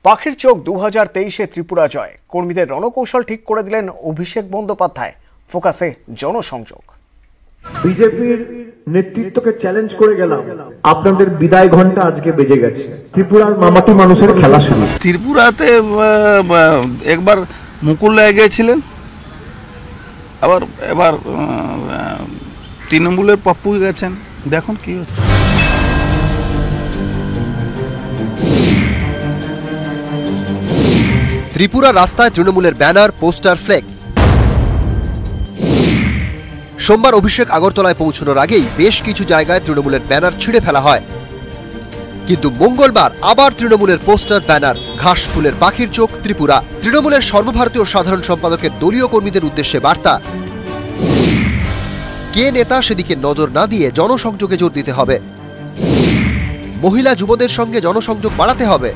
পাখির চোখ 2023-এ ত্রিপুরা জয়, কর্মীদের রণকৌশল ঠিক করে দিলেন অভিষেক বন্দ্যোপাধ্যায়। ফোকাসে জনসংযোগ। বিজেপির নেতৃত্বকে চ্যালেঞ্জ করে গেলাম, আপনাদের বিদায় ঘন্টা আজকে বেজে গেছে। ত্রিপুরার মামাটি মানুষের খেলা শুরু। ত্রিপুরাতে একবার মুকুল রায় গিয়েছিলেন, আবার এবার তৃণমূলের পপ্পু গেছেন, দেখুন কি হচ্ছে। ত্রিপুরা রাস্তায় তৃণমূলের ব্যানার, পোস্টার, ফ্লেক্স। সোমবার অভিষেক আগরতলায় পৌঁছানোর আগেই বেশ কিছু জায়গায় তৃণমূলের ব্যানার ছিঁড়ে ফেলা হয়, কিন্তু মঙ্গলবার আবার তৃণমূলের পোস্টার, ব্যানার। ঘাসফুলের পাখির চোখ ত্রিপুরা। তৃণমূলের সর্বভারতীয় সাধারণ সম্পাদকের দলীয় কর্মীদের উদ্দেশ্যে বার্তা, কে নেতা সেদিকে নজর না দিয়ে জনসংযোগে জোর দিতে হবে। মহিলা যুবদের সঙ্গে জনসংযোগ বাড়াতে হবে।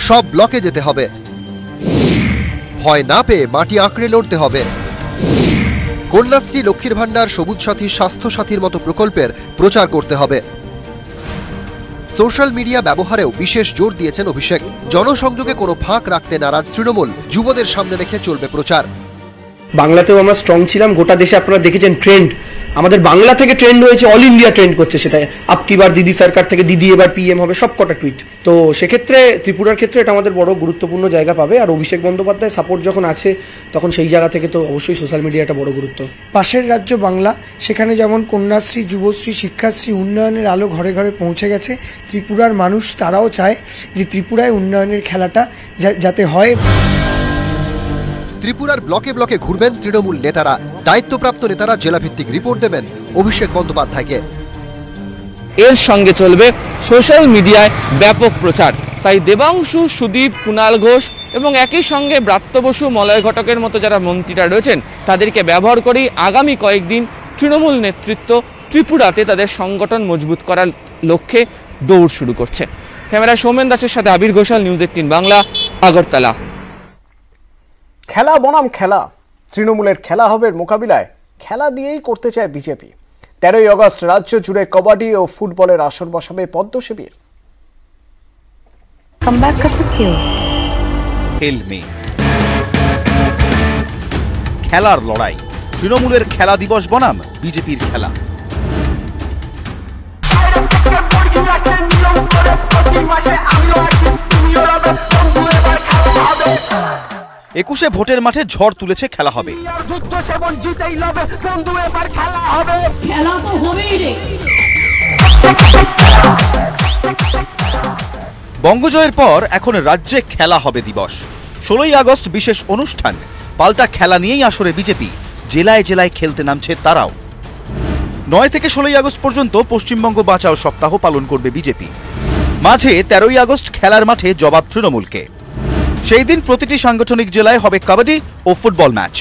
সব ব্লকে যেতে হবে। ভয় না পেয়ে মাটি আঁকড়ে লড়তে হবে। কন্যাশ্রী, লক্ষ্মীর ভাণ্ডার, সবুজ সাথী, স্বাস্থ্য সাথীর মতো প্রকল্পের প্রচার করতে হবে। সোশ্যাল মিডিয়া ব্যবহারেও বিশেষ জোর দিয়েছেন অভিষেক। জনসংযোগে কোনো ফাঁক রাখতে নারাজ তৃণমূল, যুবদের সামনে রেখে চলবে প্রচার। বাংলাতেও আমরা স্ট্রং ছিলাম, গোটা দেশে আপনারা দেখেছেন ট্রেন্ড আমাদের বাংলা থেকে ট্রেন্ড হয়েছে, অল ইন্ডিয়া ট্রেন্ড করছে। সেটা আপকিবার দিদি সরকার থেকে দিদি এবার পিএম হবে, সব কটা টুইট। তো সেক্ষেত্রে ত্রিপুরার ক্ষেত্রে এটা আমাদের বড় গুরুত্বপূর্ণ জায়গা পাবে। আর অভিষেক বন্দ্যোপাধ্যায় সাপোর্ট যখন আছে, তখন সেই জায়গা থেকে তো অবশ্যই সোশ্যাল মিডিয়া একটা বড় গুরুত্ব। পাশের রাজ্য বাংলা, সেখানে যেমন কন্যাশ্রী, যুবশ্রী, শিক্ষাশ্রী, উন্নয়নের আলো ঘরে ঘরে পৌঁছে গেছে। ত্রিপুরার মানুষ তারাও চায় যে ত্রিপুরায় উন্নয়নের খেলাটা যাতে হয়। ত্রিপুরার ব্লকে ব্লকে ঘুরবেন তৃণমূল নেতারা। দায়িত্বপ্রাপ্ত নেতারা জেলাভিত্তিক রিপোর্ট দেবেন অভিষেক বন্দ্যোপাধ্যায়কে। এর সঙ্গে চলবে সোশ্যাল মিডিয়ায় ব্যাপক প্রচার। তাই দেবাংশু, সুদীপ, কুণাল ঘোষ এবং একই সঙ্গে ব্রাত্য বসু, মলয় ঘটকের মতো যারা মন্ত্রীরা রয়েছেন, তাদেরকে ব্যবহার করেই আগামী কয়েকদিন তৃণমূল নেতৃত্ব ত্রিপুরাতে তাদের সংগঠন মজবুত করার লক্ষ্যে দৌড় শুরু করছে। ক্যামেরায় সৌমেন দাসের সাথে আবির ঘোষাল, নিউজ 18 বাংলা, আগরতলা। খেলা বনাম খেলা, তৃণমূলের খেলা হবে মোকাবিলায় খেলা দিয়েই করতে চায় বিজেপি। 13ই আগস্ট রাজ্য জুড়ে কবাডি ও ফুটবলের আসর বসাবে পদ্ম শিবির। খেলার লড়াই, তৃণমূলের খেলা দিবস বনাম বিজেপির খেলা। 21শে ভোটের মাঠে ঝড় তুলেছে খেলা হবে। বঙ্গজয়ের পর এখন রাজ্যে খেলা হবে দিবস। 16ই আগস্ট বিশেষ অনুষ্ঠান, পাল্টা খেলা নিয়েই আসরে বিজেপি। জেলায় জেলায় খেলতে নামছে তারাও। 9 থেকে 16ই আগস্ট পর্যন্ত পশ্চিমবঙ্গ বাঁচাও সপ্তাহ পালন করবে বিজেপি। মাঝে 13ই আগস্ট খেলার মাঠে জবাব তৃণমূলকে। সেই দিন প্রতিটি সাংগঠনিক জেলায় হবে কাবাডি ও ফুটবল ম্যাচ।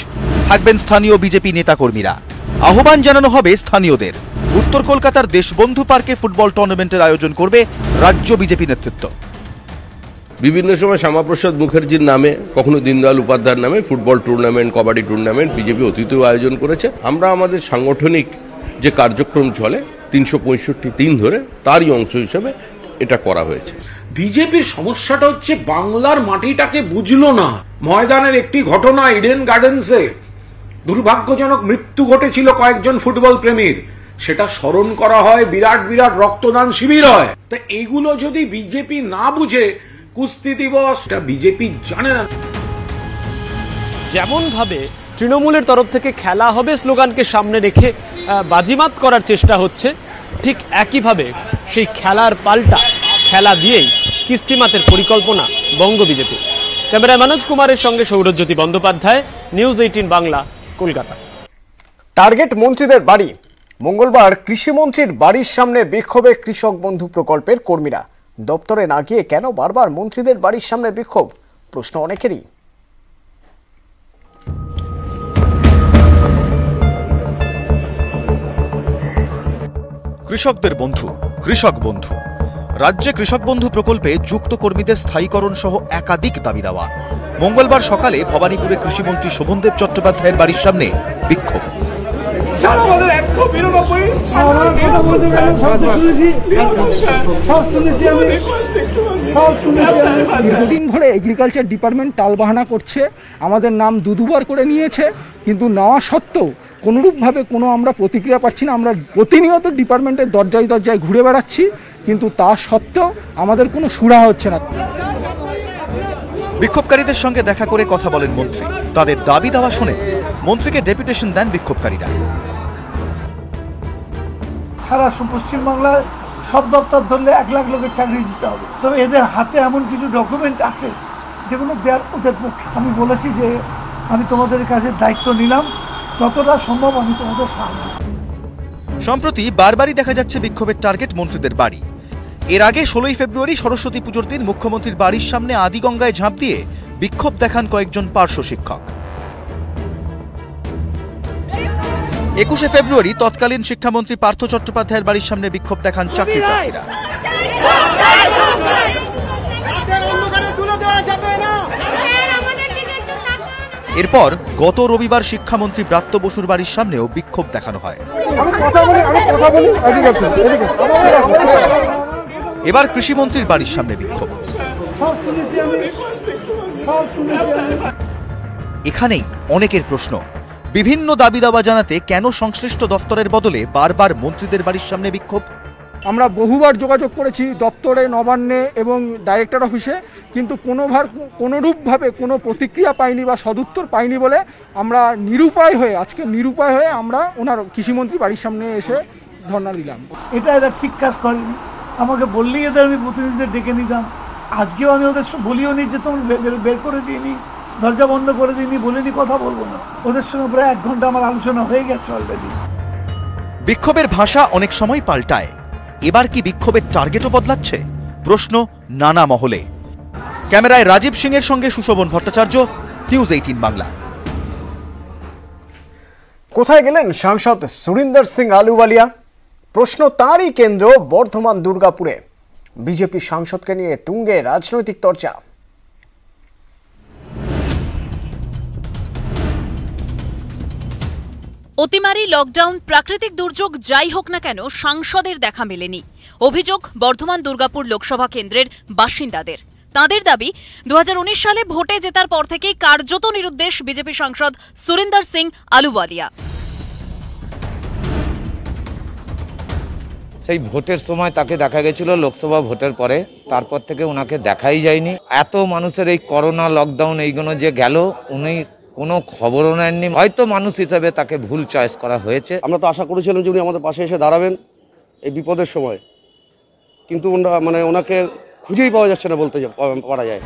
থাকবেন স্থানীয় বিজেপি নেতাকর্মীরা। আহ্বান জানানো হবে স্থানীয়দের। উত্তর কলকাতার দেশবন্ধু পার্কে ফুটবল টুর্নামেন্টের আয়োজন করবে রাজ্য বিজেপি নেতৃত্ব। বিভিন্ন সময় শ্যামাপ্রসাদ মুখার্জির নামে, কখনো দীনদয়াল উপাধ্যায়ের নামে football tournament, kabaddi tournament BJP অতীতেও আয়োজন করেছে। আমরা আমাদের সাংগঠনিক যে কার্যক্রম চলে 365 দিন ধরে, তারই অংশ হিসেবে এটা করা হয়েছে। বিজেপির সমস্যাটা হচ্ছে বাংলার মাটিটাকে বুঝলো না। ময়দানের একটি ঘটনা, ইডেন গার্ডেন্সে দুর্ভাগ্যজনক মৃত্যু ঘটেছিল কয়েকজন ফুটবল প্রেমীর, সেটা স্মরণ করা হয়, বিরাট বিরাট রক্তদান শিবির হয়। তো এগুলো যদি বিজেপি না বুঝে, কুস্তি দিবস এটা বিজেপি জানে না। যেমন ভাবে তৃণমূলের তরফ থেকে খেলা হবে স্লোগানকে সামনে রেখে বাজিমাত করার চেষ্টা হচ্ছে, ঠিক একইভাবে সেই খেলার পাল্টা খেলা দিয়েই কিস্তিমাতের পরিকল্পনা বঙ্গ বিজেপি। ক্যামেরায় মনোজ কুমারের সঙ্গে সৌরজ্যোতি বন্দ্যোপাধ্যায়, নিউজ 18 বাংলা, কলকাতা। টার্গেট মন্ত্রীদের বাড়ি। মঙ্গলবার কৃষিমন্ত্রীর বাড়ির সামনে বিক্ষোভে কৃষক বন্ধু প্রকল্পের কর্মীরা। দপ্তরে না গিয়ে কেন বারবার মন্ত্রীদের বাড়ির সামনে বিক্ষোভ, প্রশ্ন অনেকেরই। কৃষকদের বন্ধু, কৃষক বন্ধু। রাজ্যে কৃষক বন্ধু প্রকল্পে যুক্ত কর্মীদের স্থায়ীকরণ সহ একাধিক দাবি দেওয়া। মঙ্গলবার সকালে ভবানীপুরে কৃষিমন্ত্রী শোভনদেব চট্টোপাধ্যায়ের বাড়ির সামনে বিক্ষোভ। দীর্ঘদিন ধরে এগ্রিকালচার ডিপার্টমেন্ট টালবাহানা করছে, আমাদের নাম দুবার করে নিয়েছে, কিন্তু নেওয়া সত্ত্বেও কোনোরূপভাবে কোনো আমরা প্রতিক্রিয়া পাচ্ছি না। আমরা প্রতিনিয়ত ডিপার্টমেন্টের দরজায় দরজায় ঘুরে বেড়াচ্ছি, কিন্তু তা সত্ত্বেও আমাদের কোনো সুরাহা হচ্ছে না। বিক্ষোভকারীদের সঙ্গে দেখা করে কথা বলেন মন্ত্রী, তাদের দাবি দাওয়া শোনেন। মন্ত্রীকে ডেপুটেশন দেন বিক্ষোভকারীরা। সারা পশ্চিমবাংলার সব দপ্তর ধরলে 1 লাখ লোকের চাকরি দিতে হবে, তবে এদের হাতে এমন কিছু ডকুমেন্ট আছে যেগুলো দেওয়ার ওদের পক্ষে। আমি বলেছি যে আমি তোমাদের কাছে দায়িত্ব নিলাম, যতটা সম্ভব আমি তোমাদের সাহায্য। সম্প্রতি বারবারই দেখা যাচ্ছে বিক্ষোভের টার্গেট মন্ত্রীদের বাড়ি। এর আগে 16ই ফেব্রুয়ারি সরস্বতী পুজোর দিন মুখ্যমন্ত্রীর বাড়ির সামনে আদিগঙ্গায় ঝাঁপ দিয়ে বিক্ষোভ দেখান কয়েকজন পার্শ্ব শিক্ষক। 21শে ফেব্রুয়ারি তৎকালীন শিক্ষামন্ত্রী পার্থ চট্টোপাধ্যায়ের বাড়ির সামনে বিক্ষোভ দেখান চাকরি প্রার্থীরা। এরপর গত রবিবার শিক্ষামন্ত্রী ব্রাত্য বসুর বাড়ির সামনেও বিক্ষোভ দেখানো হয়। এবার কৃষিমন্ত্রীর বাড়ির সামনে বিক্ষোভ। এখানেই অনেকের প্রশ্ন, বিভিন্ন দাবি দাওয়া জানাতে কেন সংশ্লিষ্ট দফতরের বদলে বারবার মন্ত্রীদের বাড়ির সামনে বিক্ষোভ? আমরা বহুবার যোগাযোগ করেছি দপ্তরে, নবান্নে এবং ডাইরেক্টর অফিসে, কিন্তু কোনোরূপভাবে কোনো প্রতিক্রিয়া পাইনি বা সদুত্তর পাইনি বলে আমরা আজকে নিরুপায় হয়ে আমরা ওনার কৃষিমন্ত্রী বাড়ির সামনে এসে ধর্ণা দিলাম। এটা ঠিক কাজ করেনি। আমাকে বললেই এদের আমি প্রতিনিধিদের ডেকে নিতাম। আজকেও আমি ওদের বলিও নি যে তোমরা বের করে দিইনি, দরজা বন্ধ করে দিইনি, বলিনি কথা বলবো না। ওদের সঙ্গে প্রায় 1 ঘন্টা আমার আলোচনা হয়ে গেছে অলরেডি। বিক্ষোভের ভাষা অনেক সময় পাল্টায়, এবার কি বিক্ষোভের টার্গেটও বদলাচ্ছে? প্রশ্ন নানা মহলে। ক্যামেরায় রাজীব সিং এর সঙ্গে সুশোভন ভট্টাচার্য, নিউজ 18 বাংলা। কোথায় গেলেন সাংসদ সুরিন্দর সিং আলুওয়ালিয়া? প্রশ্ন তারই কেন্দ্র বর্ধমান দুর্গাপুরে। বিজেপি সাংসদকে নিয়ে তুঙ্গে রাজনৈতিক চর্চা। অতিমারি, লকডাউন, প্রাকৃতিক দুর্যোগ যাই হোক না কেন সাংসদের দেখা মেলেনি। অভিযোগ বর্ধমান দুর্গাপুর লোকসভা কেন্দ্রের বাসিন্দাদের। তাঁদের দাবি 2019 সালে ভোটে জেতার পর থেকেই কার্যত নিরুদ্দেশ বিজেপি সাংসদ সুরিন্দর সিং আলুওয়ালিয়া। সেই ভোটের সময় তাকে দেখা গেছিল লোকসভা ভোটের পরে, তারপর থেকে ওনাকে দেখাই যায়নি। এত মানুষের এই করোনা লকডাউন এইগুলো যে গেল, উনি কোনো খবরও নেননি। হয়তো মানুষ হিসেবে তাকে ভুল চয়েস করা হয়েছে। আমরা তো আশা করেছিলাম যে উনি আমাদের পাশে এসে দাঁড়াবেন এই বিপদের সময়, কিন্তু ওনাকে খুঁজেই পাওয়া যাচ্ছে না বলতে পারা যায়।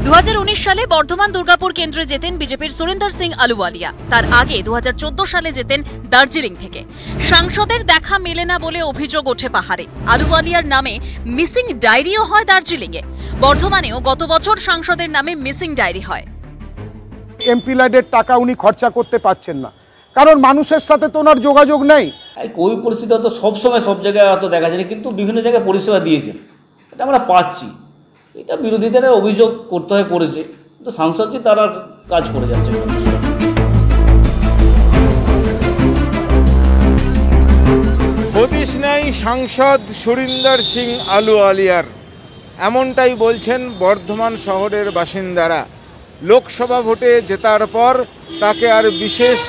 2019 সালে বর্ধমান দুর্গাপুর কেন্দ্রে জেতেন বিজেপির সুরিন্দর সিং আলুওয়ালিয়া। তার আগে 2014 সালে জেতেন দার্জিলিং থেকে। সাংসদের দেখা মেলে না বলে অভিযোগ ওঠে পাহাড়ে। আলুওয়ালিয়ার নামে মিসিং ডায়েরিও হয় দার্জিলিংয়ে। বর্ধমানেও গত বছর সাংসদের নামে মিসিং ডায়েরি হয়। এমপি ল্যাডের টাকা উনি খরচা করতে পারছেন না, কারণ মানুষের সাথে তো ওনার যোগাযোগ নেই। কোভিড পরিস্থিতি হয়তো সবসময় সব জায়গায় হয়তো দেখা যায়নি, কিন্তু বিভিন্ন জায়গায় পরিষেবা দিয়েছেন, এটা আমরা পাচ্ছি। এটা বিরোধীদের অভিযোগ করতে হয়, করেছে, কিন্তু সাংসদজি তারা কাজ করে যাচ্ছে। হদিশ নেই সাংসদ সুরিন্দর সিং আলুওয়ালিয়ার, এমনটাই বলছেন বর্ধমান শহরের বাসিন্দারা। লোকসভা ভোটে জেতার পর তাকে আর বিশেষ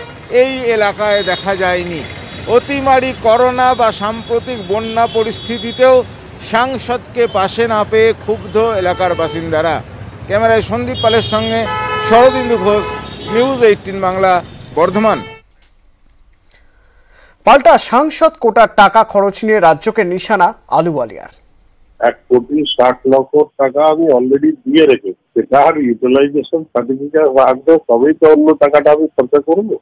এই এলাকায় দেখা যায়নি। অতিমারি, করোনা বা সাম্প্রতিক বন্যা পরিস্থিতিতেও সাংসদকে পাশে না পেয়ে ক্ষুব্ধ এলাকার বাসিন্দারা। ক্যামেরায় সন্দীপ পালের সঙ্গে শরদিন্দু ঘোষ, নিউজ 18 বাংলা, বর্ধমান। পাল্টা সাংসদ কোটার টাকা খরচ নিয়ে রাজ্যকে নিশানা আলুওয়ালিয়ার। 1,60,00,000 টাকা আমি অলরেডি দিয়ে রেখেছি, সেটার ইউটিলাইজেশন সার্টিফিকেট রাখবো, তবেই তো অন্য টাকাটা আমি খরচা করবো।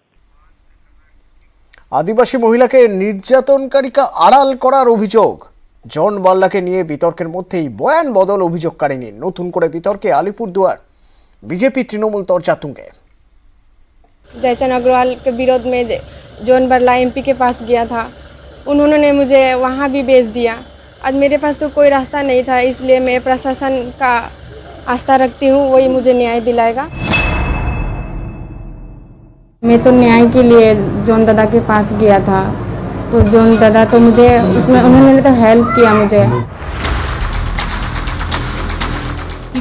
আদিবাসী মহিলাকে নির্যাতনকারীকে আড়াল করার অভিযোগ। জন বাল্লাকে নিয়ে বিতর্কের মধ্যেই বয়ান বদল অভিযোগকারিনী। নতুন করে বিতর্কে আলিপুরদুয়ার। बीजेपी तृणमूल तर्चा तुंगे। जयचंद अग्रवाल के विरोध में जॉन बर्ला एमपी के पास गया था, उन्होंने मुझे वहाँ भी भेज दिया। आज मेरे पास तो कोई रास्ता नहीं था, इसलिए मैं प्रशासन का आस्था रखती हूँ, वही मुझे न्याय दिलाएगा। मैं तो न्याय के लिए जॉन दादा के पास गया था, तो जॉन दादा तो मुझे उसमें उन्होंने तो हेल्प किया मुझे।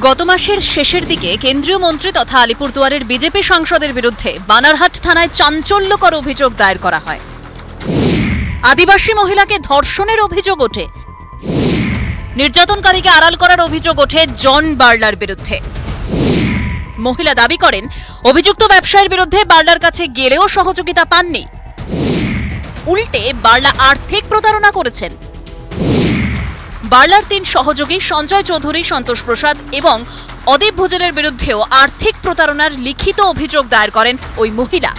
গত মাসের শেষের দিকে কেন্দ্রীয় মন্ত্রী তথা আলিপুরদুয়ারের বিজেপি সাংসদের বিরুদ্ধে বানারহাট থানায় চাঞ্চল্যকর অভিযোগ দায়ের করা হয়। আদিবাসী মহিলাকে ধর্ষণের অভিযোগ ওঠে। নির্যাতনকারীকে আড়াল করার অভিযোগ ওঠে জন বার্লার বিরুদ্ধে। মহিলা দাবি করেন অভিযুক্ত ব্যবসায়ীর বিরুদ্ধে বার্লার কাছে গেলেও সহযোগিতা পাননি, উল্টে বার্লা আর্থিক প্রতারণা করেছেন। বার্লার 3 সহযোগী সঞ্জয় চৌধুরী, সন্তোষ প্রসাদ এবং অদীপ ভুজেলের বিরুদ্ধেও আর্থিক প্রতারণার লিখিত অভিযোগ দায়ের করেন ওই মহিলা।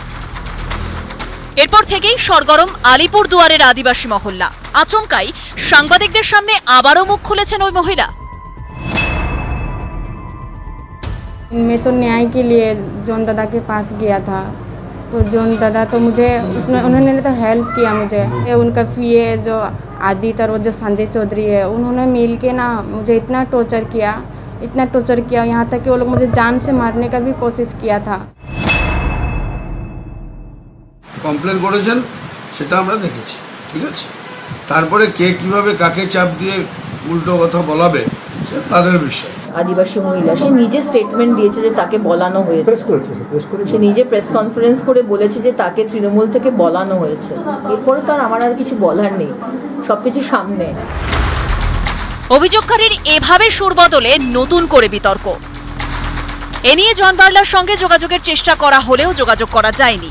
এরপর থেকেই সরগরম আলিপুরদুয়ারের আদিবাসী মহল্লা। আচমকাই সাংবাদিকদের সামনে আবারও মুখ খুলেছেন ওই মহিলা। मैं तो न्याय के लिए जॉन दादा के पास गया था, तो जॉन दादा तो मुझे उन्होंने तो हेल्प किया मुझे। उनका पीए जो आदित्य और जो संजय चौधरी है, उन्होंने मिल के ना मुझे इतना टॉर्चर किया, यहाँ तक कि वो लोग मुझे जान से मारने का भी कोशिश किया था। কমপ্লেন করেছেন সেটা আমরা দেখেছি, ঠিক আছে। তারপরে কে কিভাবে কাকে চাপ দিয়ে উল্টো কথা বলাবে সেটা তাদের বিষয়। আদিবাসী মহিলা সে নিজে স্টেটমেন্ট দিয়েছে যে তাকে বলানো হয়েছে, সে নিজে প্রেস কনফারেন্স করে বলেছে যে তাকে তৃণমূল থেকে বলানো হয়েছে। এরপরে তো আমার আর কিছু বলার নেই, সবকিছু সামনে। অভিযোগকারীর এভাবে সুর বদলে নতুন করে বিতর্ক। এ নিয়ে জন বার্লার সঙ্গে যোগাযোগের চেষ্টা করা হলেও যোগাযোগ করা যায়নি।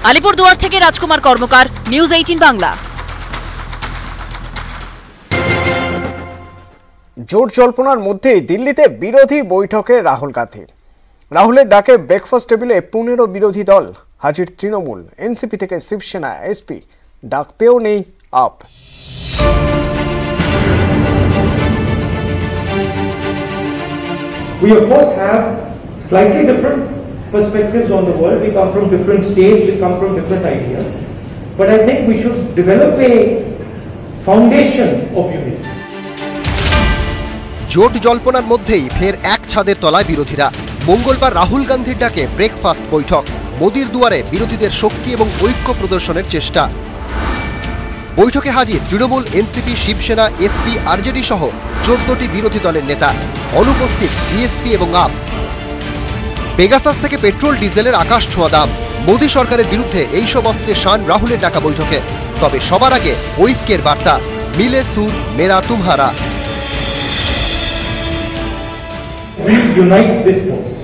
আলিপুরদুয়ার থেকে রাজকুমার কর্মকার, নিউজ 18 বাংলা। জোট জল্পনার মধ্যেই দিল্লিতে বিরোধী বৈঠকে রাহুল গান্ধী। রাহুলের ডাকে ব্রেকফাস্ট টেবিলে 15 বিরোধী দল হাজির। তৃণমূল, এনসিপি থেকে শিবসেনা, এসপি, ডাক পেয়েও নেই up. We of course have slightly different perspectives on the world. We come from different states, we come from different ideas. But I think we should develop a foundation of unity. জোট জল্পনার মধ্যেই ফের এক ছাদের তলায় বিরোধীরা। মঙ্গলবার রাহুল গান্ধীর ডাকে ব্রেকফাস্ট বৈঠক। মোদির দুয়ারে বিরোধীদের শক্তি এবং ঐক্য প্রদর্শনের চেষ্টা। বৈঠকে হাজির Trinamool, NCP, Shiv Sena, SP, RJD সহ 14টি বিরোধী দলের নেতা। অনুপস্থিত বিএসপি এবং আপ। পেগাসাস থেকে পেট্রোল ডিজেলের আকাশ ছোঁয়া দাম। মোদী সরকারের বিরুদ্ধে এইসব অস্ত্রে শান রাহুলের ডাকা বৈঠকে। তবে সবার আগে ঐক্যের বার্তা, মিলে সুর মেরা তুমহারা। We unite this voice.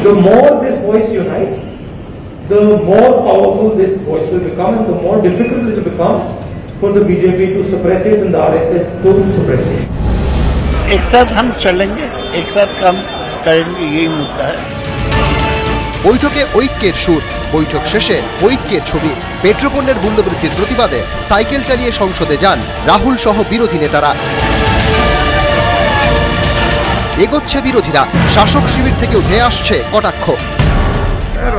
The more this voice unites, the more powerful this voice will become and the more difficult it will become for the BJP to suppress it and the RSS to suppress it. एक साथ हम चलेंगे, एक साथ काम करेंगे, यही मुद्दा है। বৈঠকে ঐক্যের সুর। বৈঠক শেষে ঐক্যের ছবি। পেট্রোপণ্যের মূল্যবৃদ্ধির প্রতিবাদে সাইকেল চালিয়ে সংসদে যান রাহুল সহ বিরোধী নেতারা। এগোচ্ছে বিরোধীরা। শাসক শিবির থেকে উঠে আসছে কটাক্ষ।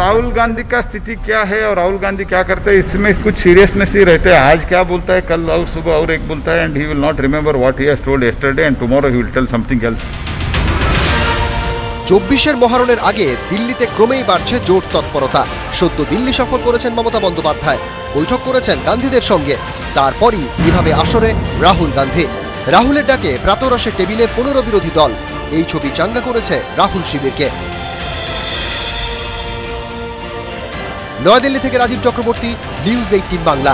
राहुल गांधी का स्थिति क्या है और राहुल गांधी क्या करते हैं, इसमें कुछ सीरियसनेस ही रहते हैं। आज क्या बोलता है, कल और सुबह और एक बोलता है, and he will not remember what he has told yesterday and tomorrow he will tell something else. 24 মহারণের আগে দিল্লিতে ক্রমেই বাড়ছে জোট তৎপরতা। সদ্য দিল্লি সফর করেছেন মমতা বন্দ্যোপাধ্যায়। বৈঠক করেছেন গান্ধীদের সঙ্গে। তারপরই এভাবে আসরে রাহুল গান্ধী। রাহুলের ডাকে প্রাতরাশে টেবিলে 15 বিরোধী দল। এই ছবি চাঙ্গা করেছে রাহুল শিবিরকে। নয়াদিল্লি থেকে রাজীব চক্রবর্তী, নিউজ 18 বাংলা।